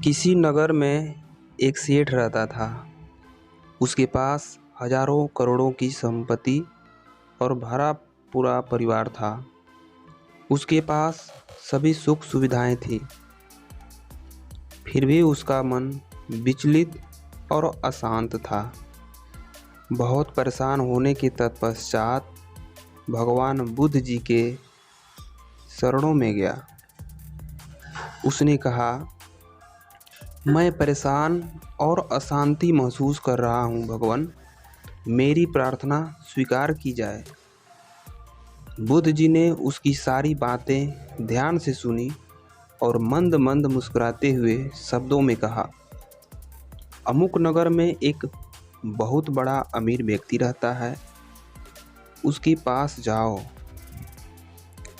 किसी नगर में एक सेठ रहता था। उसके पास हजारों करोड़ों की संपत्ति और भरा पूरा परिवार था। उसके पास सभी सुख सुविधाएं थी। फिर भी उसका मन विचलित और अशांत था। बहुत परेशान होने के तत्पश्चात भगवान बुद्ध जी के शरणों में गया। उसने कहा, मैं परेशान और अशांति महसूस कर रहा हूँ भगवान, मेरी प्रार्थना स्वीकार की जाए। बुद्ध जी ने उसकी सारी बातें ध्यान से सुनी और मंद मंद मुस्कुराते हुए शब्दों में कहा, अमुक नगर में एक बहुत बड़ा अमीर व्यक्ति रहता है, उसके पास जाओ,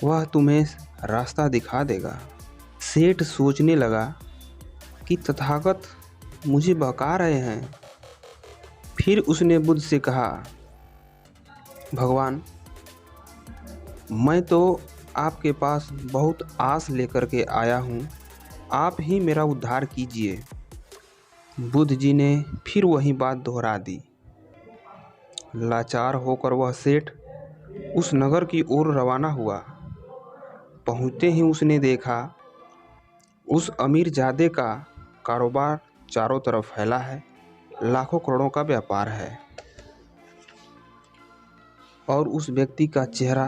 वह तुम्हें रास्ता दिखा देगा। सेठ सोचने लगा कि तथागत मुझे बहका रहे हैं। फिर उसने बुद्ध से कहा, भगवान, मैं तो आपके पास बहुत आस लेकर के आया हूँ, आप ही मेरा उद्धार कीजिए। बुद्ध जी ने फिर वही बात दोहरा दी। लाचार होकर वह सेठ उस नगर की ओर रवाना हुआ। पहुँचते ही उसने देखा उस अमीरजादे का कारोबार चारों तरफ फैला है, लाखों करोड़ों का व्यापार है और उस व्यक्ति का चेहरा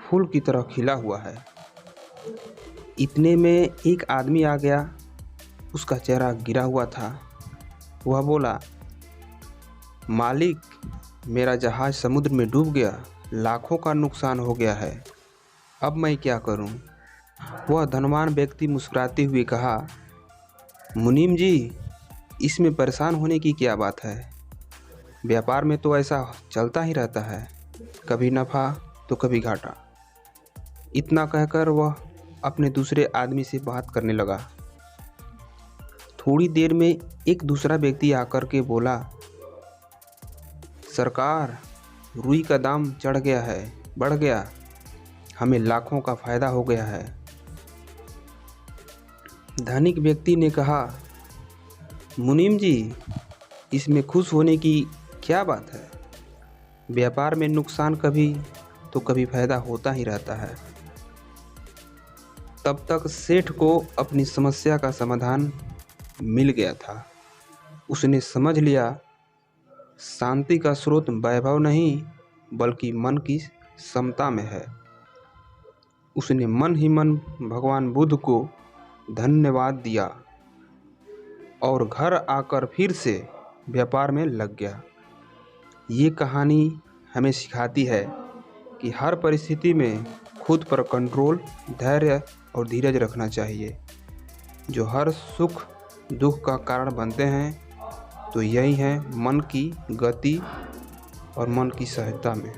फूल की तरह खिला हुआ है। इतने में एक आदमी आ गया, उसका चेहरा गिरा हुआ था। वह बोला, मालिक, मेरा जहाज समुद्र में डूब गया, लाखों का नुकसान हो गया है, अब मैं क्या करूं? वह धनवान व्यक्ति मुस्कुराते हुए कहा, मुनीम जी, इसमें परेशान होने की क्या बात है? व्यापार में तो ऐसा चलता ही रहता है, कभी नफ़ा तो कभी घाटा। इतना कहकर वह अपने दूसरे आदमी से बात करने लगा। थोड़ी देर में एक दूसरा व्यक्ति आकर के बोला, सरकार, रुई का दाम चढ़ गया है, बढ़ गया, हमें लाखों का फायदा हो गया है। धनिक व्यक्ति ने कहा, मुनीम जी, इसमें खुश होने की क्या बात है? व्यापार में नुकसान कभी तो कभी फायदा होता ही रहता है। तब तक सेठ को अपनी समस्या का समाधान मिल गया था। उसने समझ लिया, शांति का स्रोत वैभव नहीं बल्कि मन की समता में है। उसने मन ही मन भगवान बुद्ध को धन्यवाद दिया और घर आकर फिर से व्यापार में लग गया। ये कहानी हमें सिखाती है कि हर परिस्थिति में खुद पर कंट्रोल, धैर्य और धीरज रखना चाहिए। जो हर सुख दुख का कारण बनते हैं तो यही है मन की गति और मन की सहजता में।